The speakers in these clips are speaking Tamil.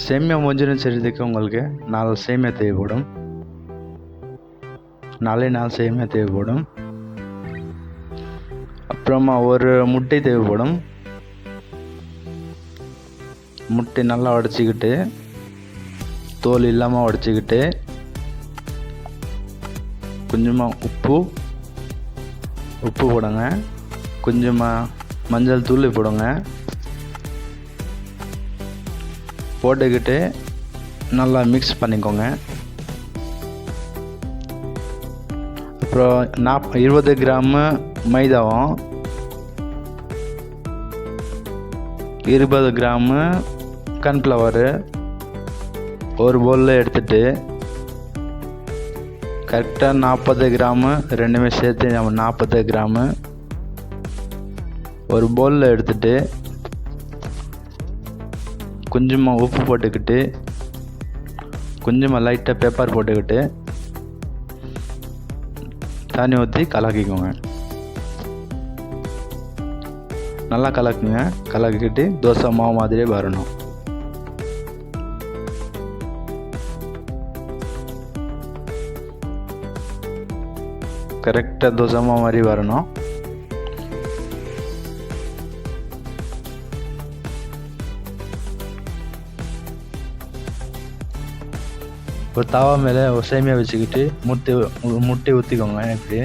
சேமியா மஞ்சூரியன் செய்கிறதுக்கு உங்களுக்கு 4 சேமியா தேவைப்படும். 4 சேமியா தேவைப்படும். அப்புறமா ஒரு முட்டை தேவைப்படும். முட்டை நல்லா உடச்சிக்கிட்டு, தோல் இல்லாமல் உடச்சிக்கிட்டு, கொஞ்சமாக உப்பு போடுங்க. கொஞ்சமாக மஞ்சள் தூள் போடுங்க. போட்டுக்கிட்டு நல்லா மிக்ஸ் பண்ணிக்கோங்க. அப்புறம் 20 கிராம் மைதாவும் 20 கிராம் கார்ன்ஃப்ளவரு ஒரு பவுலில் எடுத்துகிட்டு, கரெக்டாக 40 கிராம் ரெண்டுமே சேர்த்து 40 கிராம் ஒரு பவுலில் எடுத்துகிட்டு, கொஞ்சமாக உப்பு போட்டுக்கிட்டு, கொஞ்சமாக லைட்டாக பெப்பர் போட்டுக்கிட்டு, தண்ணி ஊற்றி கலக்கிக்கோங்க. நல்லா கலக்குங்க. கலக்கிக்கிட்டு தோசை மாவு மாதிரியே வரணும். கரெக்டாக தோசை மாவு மாதிரி வரணும். ஒரு தவா மேலே ஒரு சேமியா வச்சுக்கிட்டு முட்டை ஊற்றிக்கோங்க. இப்படி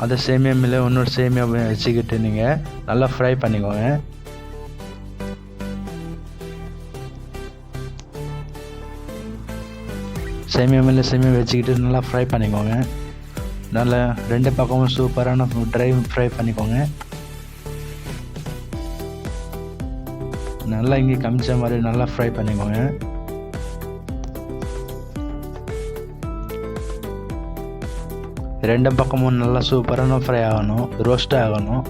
அதை சேமியா மேலே இன்னொரு சேமியா வச்சுக்கிட்டு நீங்கள் நல்லா ஃப்ரை பண்ணிக்கோங்க. சேமியா மேலே சேமியா வச்சுக்கிட்டு நல்லா ஃப்ரை பண்ணிக்கோங்க. நல்லா 2 பக்கமும் சூப்பரான ட்ரை ஃப்ரை பண்ணிக்கோங்க. நல்லா இங்கே காமிச்ச மாதிரி நல்லா ஃப்ரை பண்ணிக்கோங்க. ரெண்டு பக்கமும் நல்லா சூப்பரான ஃப்ரை ஆகணும், ரோஸ்ட் ஆகணும்.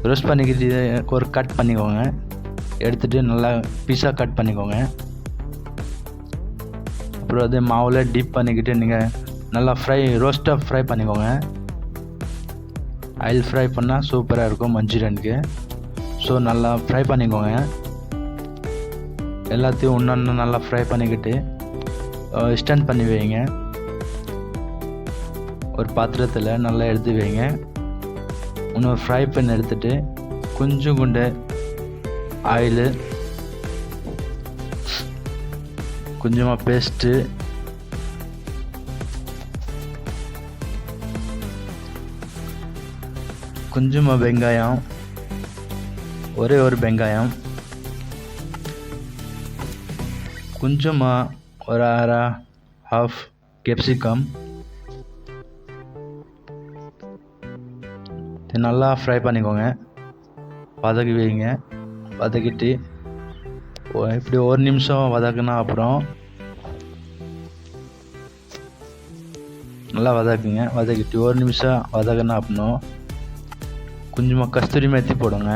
ரோஸ்ட் பண்ணிக்கிட்டு ஒரு கட் பண்ணிக்கோங்க. எடுத்துகிட்டு நல்லா பீஸாக கட் பண்ணிக்கோங்க. அப்புறம் அதே மாவில் டிப் பண்ணிக்கிட்டு நீங்கள் நல்லா ரோஸ்ட்டாக ஃப்ரை பண்ணிக்கோங்க. ஆயில் ஃப்ரை பண்ணால் சூப்பராக இருக்கும் மஞ்சூரியனுக்கு. ஸோ நல்லா ஃப்ரை பண்ணிக்கோங்க. எல்லாத்தையும் ஒன்று நல்லா ஃப்ரை பண்ணிக்கிட்டு ஸ்டாண்ட் பண்ணி வைங்க. ஒரு பாத்திரத்தில் நல்லா எடுத்து வைங்க. இன்னொரு ஃப்ரை பேன் எடுத்துகிட்டு கொஞ்சம் குண்டு ஆயிலு, கொஞ்சமாக பேஸ்ட்டு, கொஞ்சமாக வெங்காயம், ஒரே ஒரு வெங்காயம், கொஞ்சமாக ஒரு ஹாஃப் கேப்சிகம் நல்லா ஃப்ரை பண்ணிக்கோங்க. வதக்கி வைங்க. வதக்கிட்டு இப்படி 1 நிமிஷம் வதக்குனா அப்புறம் நல்லா வதக்குங்க. வதக்கிட்டு 1 நிமிஷம் வதக்குனா அப்புறம் கொஞ்சமாக கஸ்தூரி மேத்தி போடுங்க.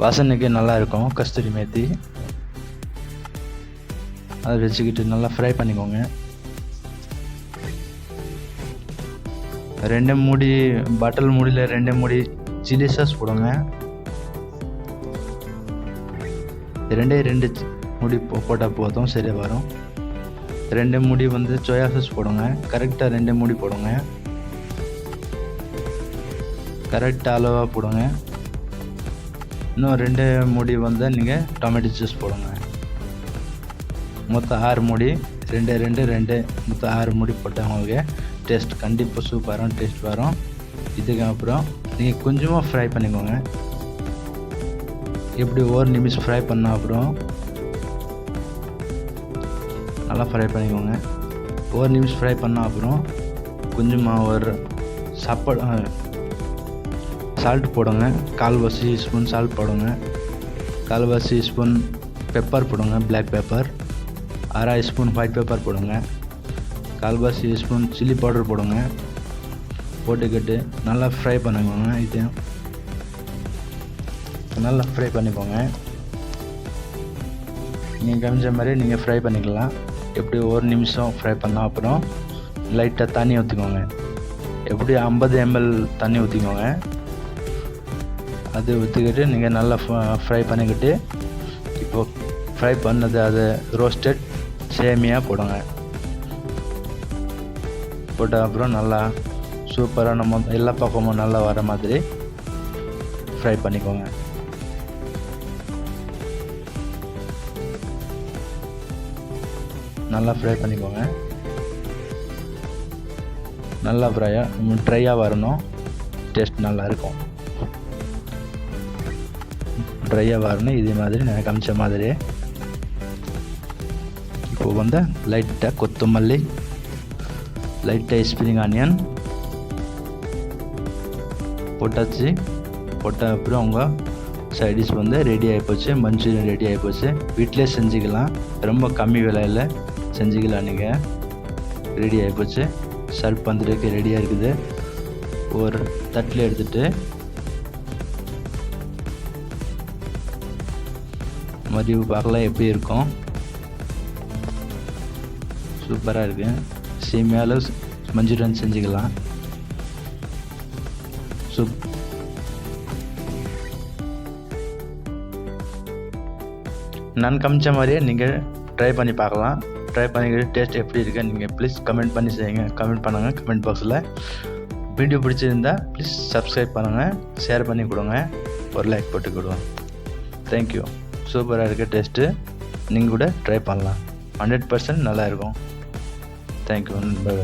வாசனைக்கு நல்லா இருக்கும் கஸ்தூரி மேத்தி. அதை வச்சுக்கிட்டு நல்லா ஃப்ரை பண்ணிக்கோங்க. 2 மூடி பாட்டில் மூடியில் 2 மூடி சில்லி சாஸ் போடுங்க. 2 மூடி போட்டால் போதும், சரியாக வரும். 2 மூடி சோயா சாஸ் போடுங்க. கரெக்டாக 2 மூடி போடுங்க. கரெக்டாக அளவாக போடுங்க. இன்னும் 2 மூடி நீங்கள் டொமேட்டோ ஜூஸ் போடுங்க. மொத்தம் 6 மூடி, 2 மொத்தம் 6 மூடி போட்டால் உங்களுக்கு டேஸ்ட் கண்டிப்பாக சூப்பரான டேஸ்ட் வரும். இதுக்கு அப்புறம் நீங்கள் கொஞ்சமாக ஃப்ரை பண்ணிக்கோங்க. இப்படி 1 நிமிஷம் ஃப்ரை பண்ண அப்புறம் நல்லா ஃப்ரை பண்ணிக்கோங்க. 1 நிமிஷம் ஃப்ரை பண்ண அப்புறம் கொஞ்சமாக ஒரு சால்ட் போடுங்க. 1/4 ஸ்பூன் சால்ட் போடுங்க. 1/4 ஸ்பூன் பெப்பர் போடுங்க, black pepper. 1/2 spoon white pepper போடுங்க. 1/4 ஸ்பூன் சில்லி பவுடர் போடுங்க. போட்டுக்கிட்டு நல்லா ஃப்ரை பண்ணிக்கோங்க. இது நல்லா ஃப்ரை பண்ணிக்கோங்க. நீங்கள் கமிச்ச மாதிரி நீங்கள் ஃப்ரை பண்ணிக்கலாம். எப்படி 1 நிமிஷம் ஃப்ரை பண்ணால் அப்புறம் லைட்டாக தண்ணி ஊற்றிக்கோங்க. எப்படி 50 ml தண்ணி ஊற்றிக்கோங்க. அது ஊற்றிக்கிட்டு நீங்கள் நல்லா ஃப்ரை பண்ணிக்கிட்டு இப்போது ஃப்ரை பண்ணது அது ரோஸ்டட் சேமியா போடுங்க. போட்ட அப்புறம் நல்லா சூப்பராக நம்ம எல்லா பக்கமும் நல்லா வர மாதிரி ஃப்ரை பண்ணிக்கோங்க. நல்லா ஃப்ரை பண்ணிக்கோங்க. நல்லா ட்ரையாக வரணும். டேஸ்ட் நல்லா இருக்கும். ட்ரையாக வரணும். இதே மாதிரி நான் காமிச்ச மாதிரி. இப்போது வந்து லைட்டாக கொத்தமல்லி, லைட்டாக ஸ்ப்ரிங் ஆனியன் போட்டாச்சு. போட்ட அப்புறம் உங்கள் சைடிஷ் வந்து ரெடி ஆகிப்போச்சு. மஞ்சூரியன் ரெடி ஆகிப்போச்சு. வீட்டிலே செஞ்சுக்கலாம். ரொம்ப கம்மி விலையில் செஞ்சுக்கலாம். நீங்கள் ரெடி ஆகிப்போச்சு. சர்வ் பண்ணுறதுக்கு ரெடியாக இருக்குது. ஒரு தட்டில் எடுத்துகிட்டு மதியம் பார்க்கலாம் எப்படி இருக்கும். சூப்பராக இருக்குது. சேமியாவில் மஞ்சூரியன் செஞ்சுக்கலாம். நான் காமிச்ச மாதிரியே நீங்கள் ட்ரை பண்ணி பார்க்கலாம். ட்ரை பண்ணிக்கிட்டு டேஸ்ட் எப்படி இருக்குது நீங்கள் ப்ளீஸ் கமெண்ட் பண்ணி செய்யுங்க. கமெண்ட் பண்ணுங்கள் கமெண்ட் பாக்ஸில். வீடியோ பிடிச்சிருந்தா ப்ளீஸ் சப்ஸ்கிரைப் பண்ணுங்கள், ஷேர் பண்ணி கொடுங்க, ஒரு லைக் போட்டு கொடுங்க. தேங்க்யூ. சூப்பராக இருக்குது டேஸ்ட்டு. நீங்கள் கூட ட்ரை பண்ணலாம். 100% நல்லா இருக்கும். தேங்க்யூ. பை.